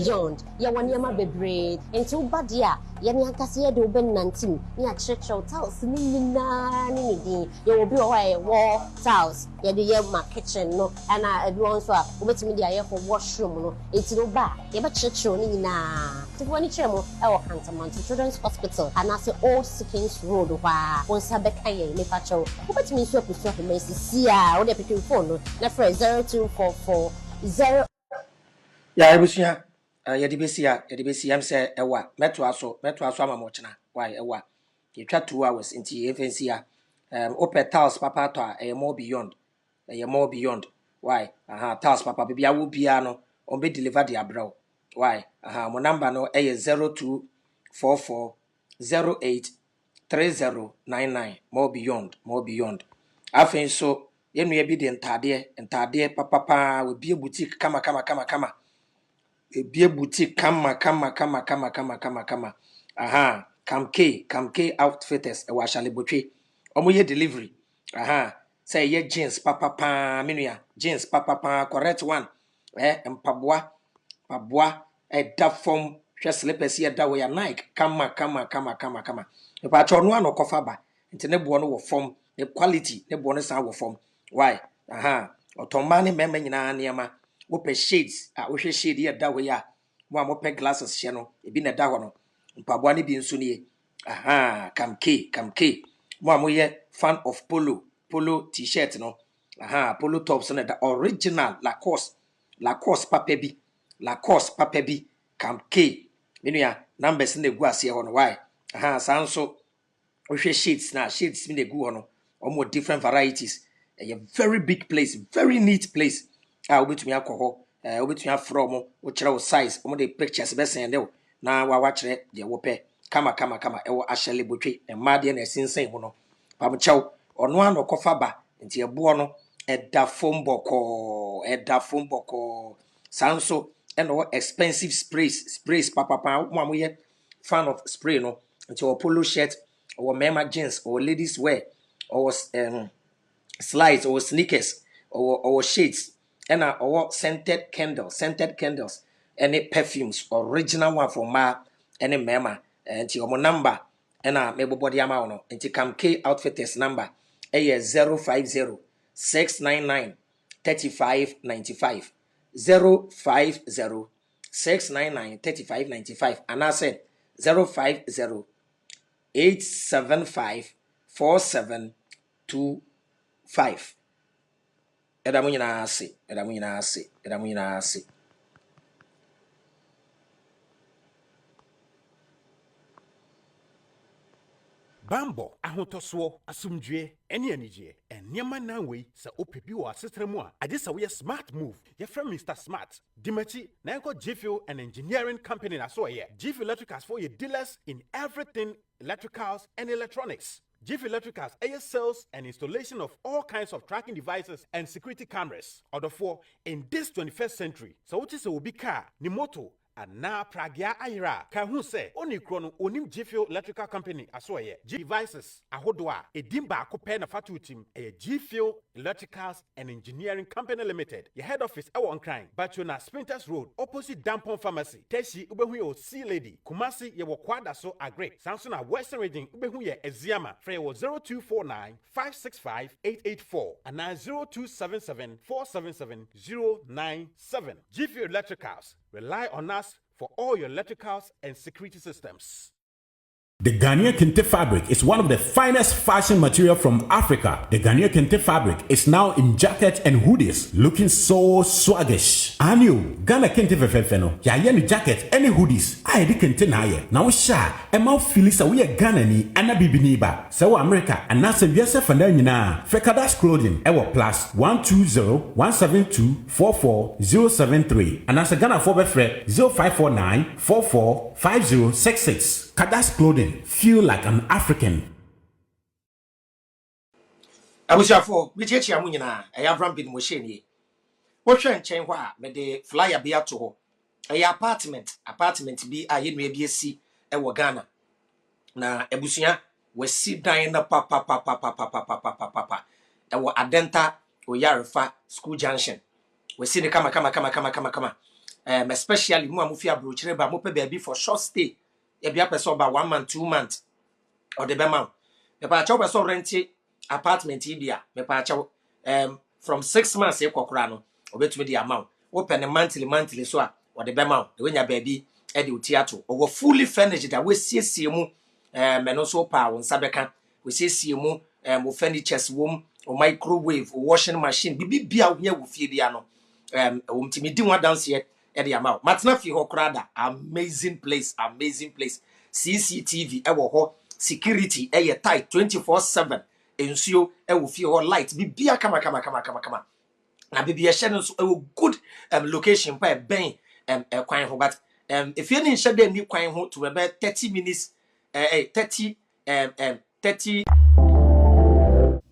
beyond ya wani ama bebre into badia ya ni ankase ya de oben nantim ni a churchill tiles ni nyina ni din ya obi o wa wall tiles ya de ya ma kitchen no ana everyone so a obetimi de aye for washroom no enti no ba ya ba churchill ni nyina ti wani chemo e wo Kantamanto Children's Hospital ana se Old Seekings Road wa won sa be kan ye ni pa cho obetimi so apusu afemesi sia wo de pikin phone no na for 0244 0 ya ebusia yedibesi am say ewa meto aso ama mo chena why ewa yetwa 2 hours nti efensi ya opet tiles papa to a more beyond why tiles papa bibia wo bia no on be deliver the abroad why mo number no 0244083099 more beyond afen so yenu ye bi de ntade papa we bie boutique kama ebie boutique kama Kamk outfitters e wa shale botwe omo ye delivery say ye jeans papa menua jeans papa correct one mpaboa da form hwe slippers ye da we ya Nike kama e pa cho no anokofa ba nti ne bo no wo form the quality ne bo no san wo form why otomma ne mema nyina niema wo pe shades wo hwe shade ye da we ya mo amope glasses hye no ebi na da ho no mpaboa ne bi nso nie Kamk mo amoye fan of polo t-shirt no polo tops no da original Lacoste papa bi Kamk menua numbers na egu ase ho no why sanso wo hwe shades mi na egu ho no omo different varieties a very big place, very neat place. Obetumi akọ ho obetumi afro mo wo kire wo size omo de pictures be send o na wa kire de wo pe kama e wo ahyele botwe e made na sinsen ho no pam chew ono an kofa ba nti ebo no eda fom boko sanso and no expensive sprays papa mo amoye fan of spray no nti wo polo shirt or mema jeans or ladies wear or slides or sneakers or shades and or scented candles any perfumes original one for ma any mema and your number and maybe body amount and Kamk outfitters number 050 699 3595 050 699 3595 and I said 050 875 4725 Eda mu nyina ase Bambo ahotoso asumdwe ene anije enema nanwe sa opebi wa setremu a agesa we smart move your friend Mr. Smart Dimachi na enko Gfil and engineering company na so ye Gfil Electricals for your dealers in everything electricals and electronics. Gfil Electricals air sales and installation of all kinds of tracking devices and security cameras. Order for in this 21st century. So what is a ubi car, ni moto, and na pragya ayra. Ka hu se oni krono onim Gfil Electrical Company asoye. G devices ahodwa edimba akope na fatu team a Gfil Electricals and Engineering Company Limited. Your head office awo Nkran, Bachona Sprinters Road, opposite Dampon Pharmacy. Teshi ubehu ye C Lady. Kumasi ye kwada so agre. Samson a Western Region ubehu ye Eziama. Frey 0249 565 884 and 0277 477 097. Gfil Electricals. Rely on us for all your electricals and security systems. The Ghanaian Kente fabric is one of the finest fashion material from Africa. The Ghanaian Kente fabric is now in jackets and hoodies, looking so swaggish. Anyo, Ghana Kente fefefeno. Ya yeni jacket, any hoodies. Aye di Kente na ye. Now sha, ema filisa we Ghana ni ana bibini ba. Sewa America, anase biase fanda nyina. Fekadas clothing, ewa plus 120-172-44073. Anase Ghana for befre 0549-445066. Kadas clothing, feel like an African. Abusiafo bijechi amu nyina ayavram bin mo sheni wo hwe nchen hɔ a me de flyer bi ato hɔ apartment bi a yenu bi esi wɔ Ghana na abusua wasi dan na papa wɔ Adenta Oyarefa School Junction wasi ne kama especially mu amufia brochire ba mo pe baby for short stay e bia person ba 1 month 2 months or the bema me pa cha person rent apartment bia me pa cha from 6 months e kokora no obetumi the amount open monthly so a or the bema the wenya baby e de utiato or fully furnished that we siesie mu me no so pa won sabeka we siesie mu mo furnitures wom or microwave or washing machine bibi bia wo nya wo fie bia no umtimi di one dance here at the amount matna fi hokrada amazing place CCTV ewo ho security tight 24/7 ensuo ewo fi ho light bibia kama na bibia hye no so ewo good location pa ben kwan ho but if you need hye dem ni kwan ho to about 30 minutes 30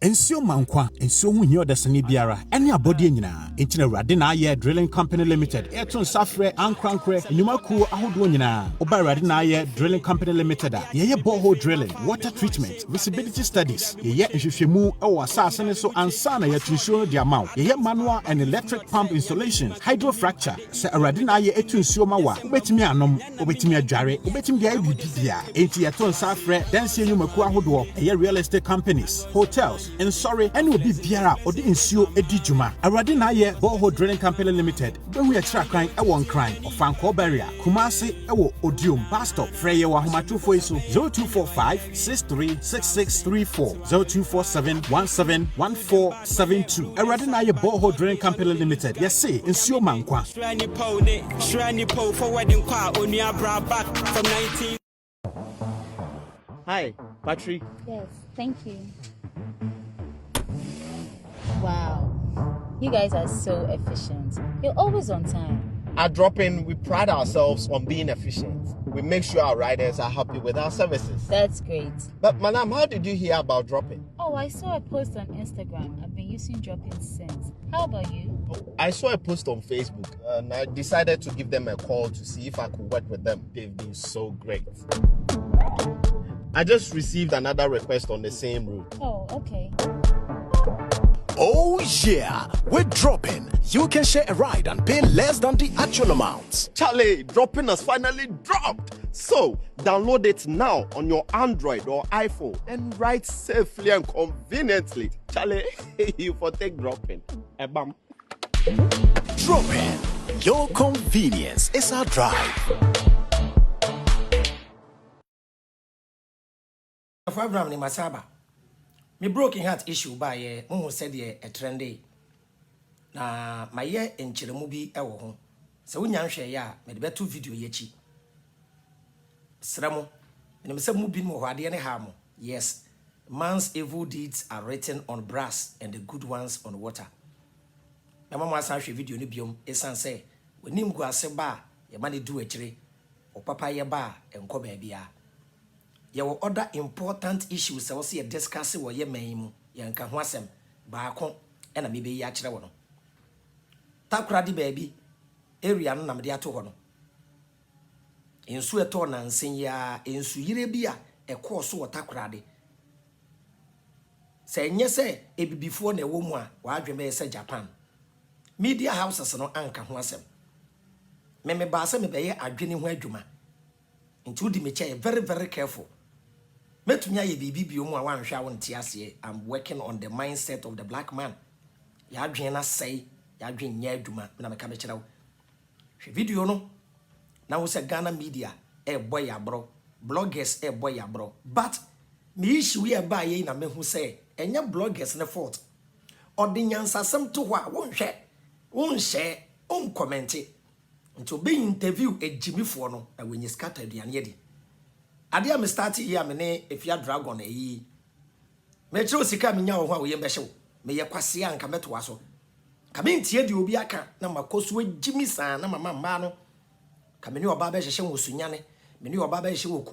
Ensio mankwa, ensio hu nyo desani biara. Eni abodi nyina. Enti na Awurade na aye Drilling Company Limited. Eton safre ankrankre enyumaku ahodo nyina. Oba Awurade na aye Drilling Company Limited a. Ye borehole drilling, water treatment, visibility studies. Ye nhwehwemu ewo asase ne so ansa na ye tunsuo di amount. Ye manual and electric pump installation, hydrofracture. Se Awurade na aye etunsuo ma wa. Obetimi anom, obetimi adware, obetimi dia bidia. Enti ye ton safre danse enyumaku ahodo. Ye real estate companies, hotels and sorry and will be biara or the insure edijuma. Awurade na aye borehole drilling company limited. When we are tracking a one crime or fan call barrier. Kumasi ewo odium bus stop. Freye wa homa 240 0245 636634 0247 171472. Awurade na aye borehole drilling company limited. Yes say insure mankwa. Shrani po forwarding kwa onia bra back from 19. Hi, Patrick. Yes, thank you. Wow, you guys are so efficient. You're always on time. At Drop-In, we pride ourselves on being efficient. We make sure our riders are happy with our services. That's great. But, Madam, how did you hear about Drop-In? Oh, I saw a post on Instagram. I've been using Drop-In since. How about you? I saw a post on Facebook, and I decided to give them a call to see if I could work with them. They've been so great. I just received another request on the same route. Oh, okay. Oh yeah, with Drop-In, you can share a ride and pay less than the actual amount. Charlie, Drop-In has finally dropped. So, download it now on your Android or iPhone and ride safely and conveniently. Charlie, you for take Drop-In. Bam. Drop-In, your convenience is our drive. Abraham ni masaba. Me broken heart issue by mo said a trendy. Na my year in Chiramubi ewo ho. Se wonya nhwe ya me de beto video yechi. Sramo. Me say mu bi mo hwade ne ha mo. Yes. Man's evil deeds are written on brass and the good ones on water. Me mama san hwe video ni biom esan say wonim gu ase ba ye ma ne du akire. O papa ye ba enko ba bia. Your other important issues I see a discuss what ye may mu yanka ho asem baako e na mebe ya kire wo no Takoradi baby area no na me de ato ho no ensu eto na nsen ya ensu yire bia e course wo Takoradi se nye se ebibifo na ewo mu a wa adweme se Japan media houses no anka ho asem me ba se me be ye adwene ho adwuma nti udi me che very very careful. Metunya ye bibi mu a wanhwa won ti ase. I'm working on the mindset of the black man. Ya adwen na sei, ya adwen nya adwuma na meka be kire wo. Hwe video no na wo se Ghana media boy ya bro, bloggers boy ya bro. But me issue ye ba ye na mehu say enya bloggers ne fault. Odinyansasem to hwa won share, on comment. Nti obe interview ejimifo no na wenye scatter aduane ye di. Ade am start here me ne efia dragon eyi. Me kire osika me nya wo ho a wo ye mbehye wo. Me ye kwase anka meto aso. Ka me ntie de obi aka na makoso ejimi san na mama mma no. Ka me ne oba be hyehye wo sunyane. Me ne oba be hyehye wo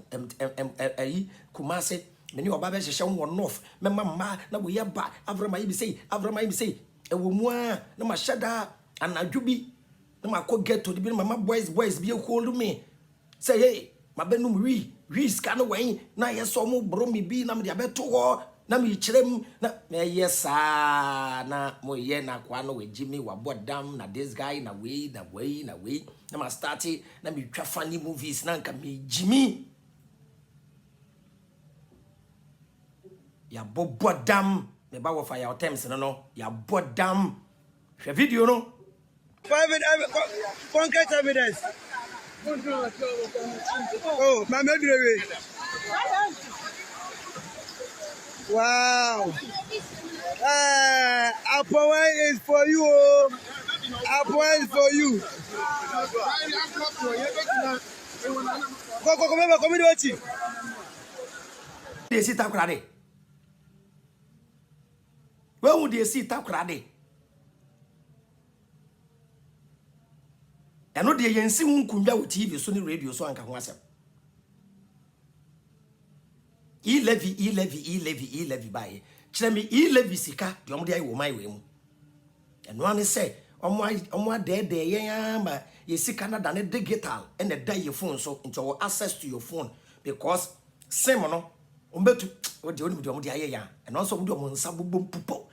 eyi kumase. Me ne oba be hyehye wo north. Me mama na wo ye ba avrama yi bi sei ewo mu a na ma shada anadwubi na ma ko get to the mama boys be hold me. Say hey, ma benum we scan when na yes so mo bro me bi na me de abeto ho na me kyerem na yes na mo ye na kwa no we Jimmy wa bodam na this guy na we na ma start na me twa funny movies na nka me Jimmy ya bodam me ba wo fa ya terms no ya bodam hwe video no concrete evidence. Oh, my baby. Wow. Apple is for you. Apple is for you. Come in, watch it. They see Takoradi. Where would they see Takoradi? I know they ain't see Munkunda with TV, Sony radio, so I can watch them. E-levy by. Chemi E-levy sika, the only I will my way. And one is say, on what day, yeah, you see Canada and digital and a day your phone so into access to your phone because same no, umbetu what the only idea, and also do on some boom pupo,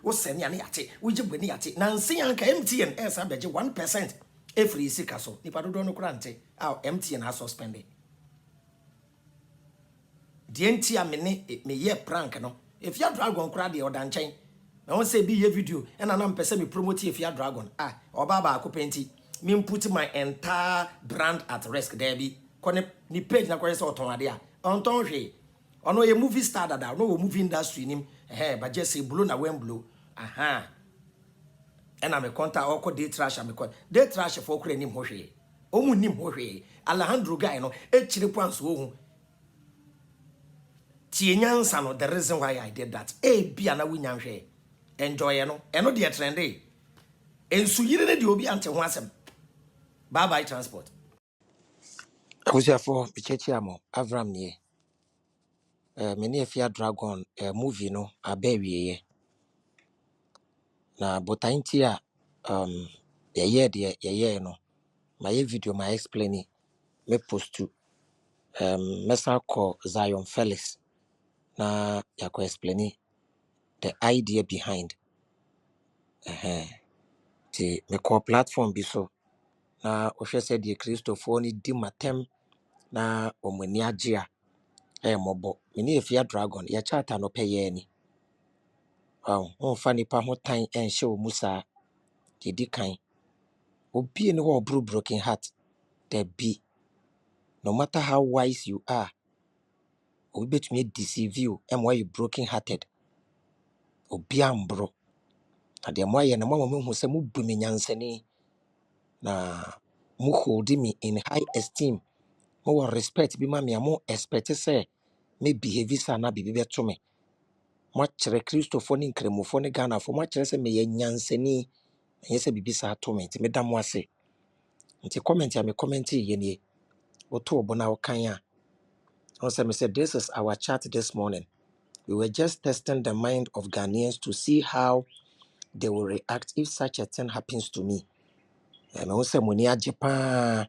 was sending an yate, which you win yate. Nancy and empty and S 1% every sika so. If I don't know grante, our empty and I suspended. The NT me ye prank no. If you dragon crowd or dan chain, I won't say be a video and I'm person me promote if you dragon. Or baba kupenti. Me put my entire brand at risk there be. Kone ni page na kwese otomadia. Onton hwe. Ono ye movie star dada, no movie industry nim. But just say blow na when blow. Aha. And I'm a contact or day trash am call. Day trash for kure nim ho hwe. Omu nim ho hwe. Alejandro guy no e chire pants wo. Tienyansa, the reason why I did that. Be an awin enjoy no. Eno the trendy. And so you didn't do be until once. Bye bye transport. I was here for Pichechiamo, Avram ye. Many a fear dragon movie no a baby ye. Na botaintia ye no. My video my explaining me post to mesa call Zion Felix na yako explaining the idea behind the me call platform bi so na ohwe said the Christopher ni di matem na omani agea mobo many a fear dragon ya chata no pay ni. On funny pa ho tan and show musa di kan obi ne wo broken heart there be no matter how wise you are obi betumi deceive you and why you broken hearted obi ambro na de moye na mama hu se mu bu me nyansani na mu hold me in high esteem mo respect bi ma me amo expect say me behave sa na bibi beto me mo kire Christopher ni nkremofo ne Ghana fo mo kire se me ye nyansani yese bibi sa to me nti me da mo ase nti comment ya me comment ye nie oto obona okan a also me said this is our chat this morning. We were just testing the mind of Ghanaians to see how they will react if such a thing happens to me. And also muni ajepa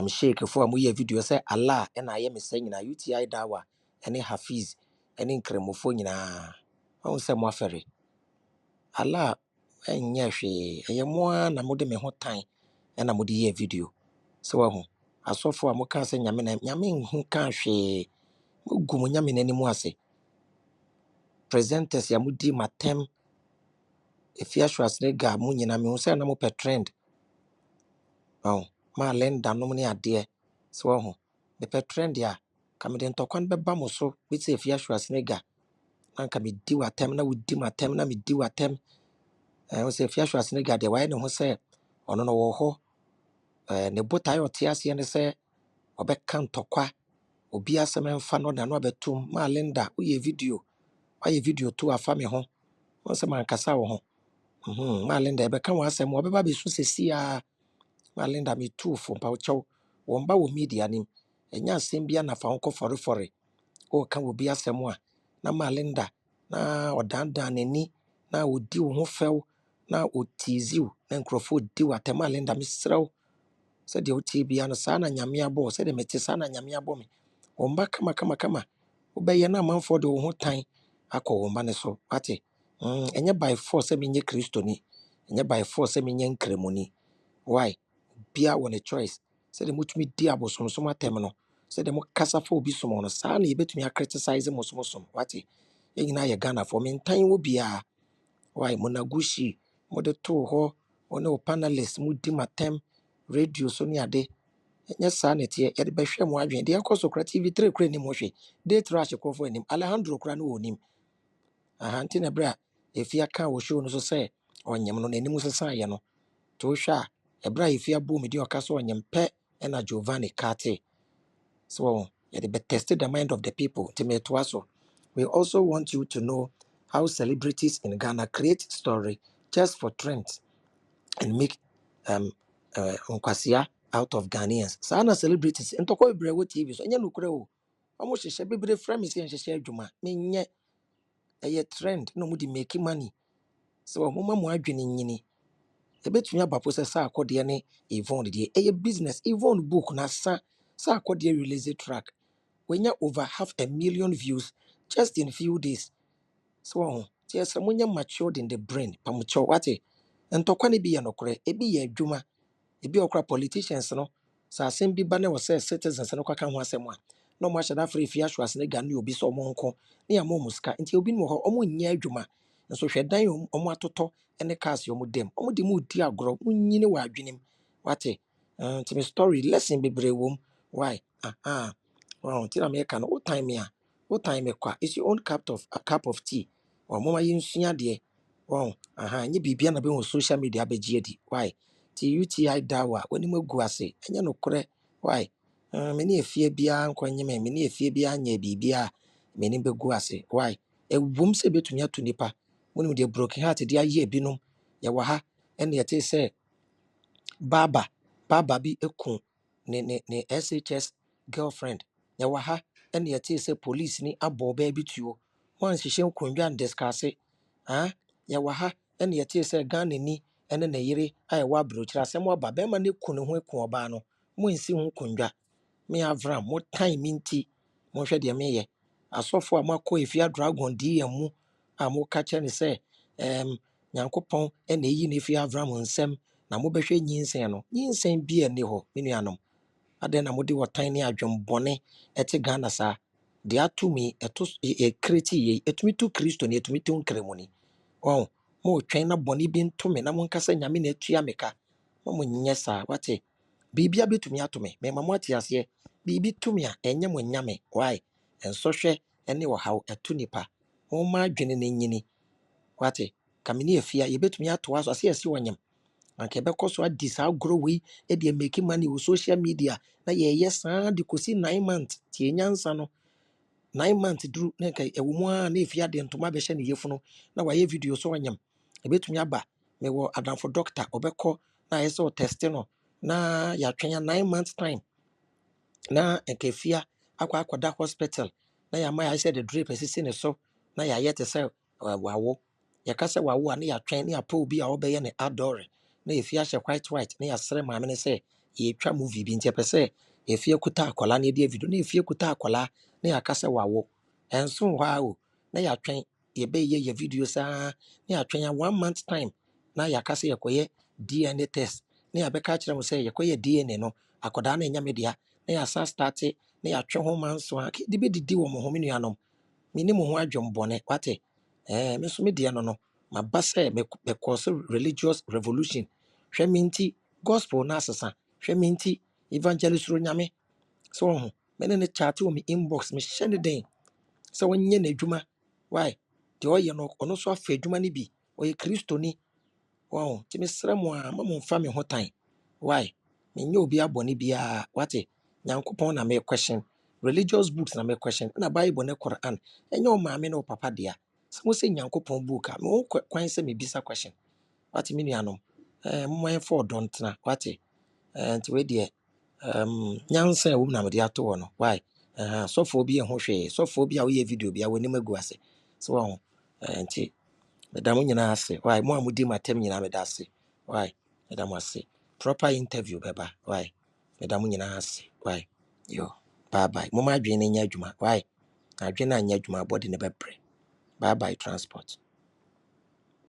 shake for mu video say Allah and I am saying na UTI dawa any Hafiz any nkremofo nyina. Also mo afere Allah enya hwe eyemo na mode me ho tan na mode ye video. So wahu asofo amoka say nyame na nyame nhu ka hwe gumu nyame nanimu ase. Presenters ya mudi matem efia hwasne ga mu nyina me hu say na mo pe trend. Ma lenda no ne ade so wahu me pe trend ya ka me den tokwan beba mo so bi say efia hwasne ga na ka me di watem na wudi matem na me di watem o say efia hwasne ga de why ne ho say ono no wo ho ne botai otiase ne say obeka ntokwa obi asem mfa no na no abetum ma lenda uye video aye video to afa me ho won se man kasa wo ho ma lenda ebeka wo asem wo beba be su sesia ma lenda me tu fo pa wo won ba wo media nim enya asem bia na fa wo fore o ka wo bi asem a na ma lenda na odandan nani na odi wo ho few na otiziu na nkrofo di watema lenda me srew se de oti bia no sa na nyame abo se de mete sa na nyame abo me won ba kama wobɛyɛ na amanfoɔ de wo ho tan akɔ wo mma ne so wate ɛnyɛ by force sɛ menyɛ kristoni ɛnyɛ by force sɛ menyɛ nkramoni why bia wɔ ne choice sɛdeɛ motumi di abosomsom atɛm no sɛdeɛ mokasa fa obi som no saa na yɛbɛtumi acriticize mo som wate yɛn nyinaa yɛ Ghanafoɔ mentan wɔ biaa why monagushi mode too hɔ wo ne wo panelist mudi matɛm radio so ne ade ɛnyɛ saa na ɛteɛ yɛde bɛhwɛ mo adwene deɛ ɛkɔ so kora TV3 kora nim hwɛ date rush kɔfo anim Alejandro kora no wɔ nim aha nti na berɛ a ɛfia ka wɔ show no so sɛ ɔnyem no n'anim sesaeɛ no to wohwɛ a ɛberɛ a ɛfia bɔ mu de ɔka so ɔnyem pɛ ɛna Giovanni Kate so yɛde bɛtest the mind of the people nti metoa so. We also want you to know how celebrities in Ghana create story just for trends and make nkwasia out of Ghanaians. Sana celebrities ntɔkwa bebree wɔ TV so ɛnyɛ nokora o. Ɔmo hyehyɛ bebree frɛ me sɛ nhyehyɛ adwuma. Menyɛ ɛyɛ trend na ɔmo de make money. So ɔmo ma mo adwene nyini. Ebetumi aba po sɛ saa akɔdeɛ ne Yvonne deɛ ɛyɛ business. Yvonne book na sa akɔdeɛ release track. When you over 500,000 views just in few days. So yes, when you matured in the brain, pamucho wate. And tokwane be yanokre, ebi ye juma, ebi okra politicians no. Sa sembi bane was say citizens and okaka wasemwa. No much that free fiasco as nega ni obi so monko, ni a momuska, until you been more omo nye juma. And so she dan omo atoto and the cast yomu dem. Omo di mu dia gro, unyine wa dwinim. Wate. To me story lesson be brewum. Why? Wow, till American old time ya. Old time kwa. It's your own cup of tea. Or mama yin sunya de. Wow, nye bibia na be on social media be di. Why? Ti UTI dawa when you go ase. Enya no kore. Why? Many a fear bia nkwenye me, many a fear bia nye bibia. Many be go ase. Why? A womb se betunya to nipa. When we broken heart, dear ye binum. Ya waha. And yet say baba bi ekun ne SHS girlfriend yɛwɔ ha ɛne yɛte sɛ police ni abɔ ɔbaa bi tuo wɔnhyehyɛ nkonnwa ndiscase yɛwɔ ha ɛne yɛte sɛ Ghana ni ɛne ne yere a yɛwɔ aburokyerɛ asɛm aba bɛrima ne ku ne ho eku ɔbaa no monsi ho nkonnwa me avram mo time mi nti monhwɛ deɛ meyɛ asɔfo a moakɔ efia dragon DM mu a moka kyerɛ ne sɛ nyankopɔn ɛna eyi ne efia avram nsɛm na mobɛhwɛ nyinsɛn no nyinsɛn bi ɛne hɔ me nuanom adan na mode wɔtan ne adwembɔne ɛte Ghana saa de atumi ɛto kreti ye etumi to Kristo ne etumi to nkramoni mo twɛn na bɔne bi ntome na monkasa nyame na atua meka mo nyɛ saa wate bibia betumi atome me ma mo ate aseɛ bibi tumi a ɛnyɛ mo nyame why ensɔhwɛ ɛne ɔhaw ɛto nipa mo ma adwene ne nyini wate kamene afia yebetumi ato aso ase ase wonyam anka ɛbɛkɔ so adi saa agorɔ wei ɛde make money wɔ social media na yɛyɛ saa de kɔsi 9 months tie nyansa no 9 months duru na nka ɛwɔ mu a na ɛfie ade ntoma bɛhyɛ ne yɛfunu na wayɛ video so ɔnyam ɛbɛtumi aba mewɔ adamfo doctor ɔbɛkɔ na ayɛ sɛ ɔteste no na yɛatwɛn 9 months time na nka ɛfia akɔda hospital na yɛama yɛayɛ sɛ de drape asisi ne so na yɛayɛ te sɛ wawo yɛka sɛ wawo a na yɛatwɛn na yɛapɛ obi a wɔbɛyɛ ne adore na yɛfie ahyɛ white na yɛasrɛ maame no sɛ yɛtwa movie bi nti ɛpɛ sɛ yɛfie kuta akwadaa na yɛde video na yɛfie kuta akwadaa na yɛaka sɛ wawo ɛnso hɔ a o na yɛatwɛn yɛbɛyɛ yɛ video saa na yɛatwɛn 1 month time na yɛaka sɛ yɛkɔyɛ DNA test na yɛbɛka kyerɛ mo sɛ yɛkɔyɛ DNA no akwadaa no ɛnyɛ me dea na yɛasa starte na yɛatwe ho ma nso a de bɛdidi wɔ mo ho me nuanom mene mo ho adwembɔne wate me nso me deɛ no maba sɛ mekɔ so religious revolution hwɛ me nti gospel no asesa hwɛ me nti evangelist ro nyame sɛ ɔho mene ne chate wɔ me inbox mehyɛ ne den sɛ wɔnyɛ n'adwuma why deɛ ɔyɛ no ɔno nso afa adwuma no bi ɔyɛ kristoni nti mesrɛ mo a ma momfa me ho tan why menyɛ obi abɔne biara wate nyankopɔn na me question religious books na me question na Bible ne Quran ɛnyɛ o maame ne o papa dea sɛ mo sɛ nyankopɔn book a me ho kwan sɛ mebisa question wate me nuanom momma yɛmfa ɔdɔ ntena wate nti wei deɛ nyansa a ɛwɔ mu na mede ato hɔ no why sɔfoɔ bi ɛho hwee sɔfoɔ bi a woyɛ video bi a w'anim agu ase sɛ wɔho nti meda mo nyinaa ase why mo a modi matam nyinaa meda ase why meda mo ase proper interview bɛba why meda mo nyinaa ase why yo bye bye momma adwene no nyɛ adwuma why na adwene anyɛ adwuma bɔde ne bɛbrɛ. Bye bye transport.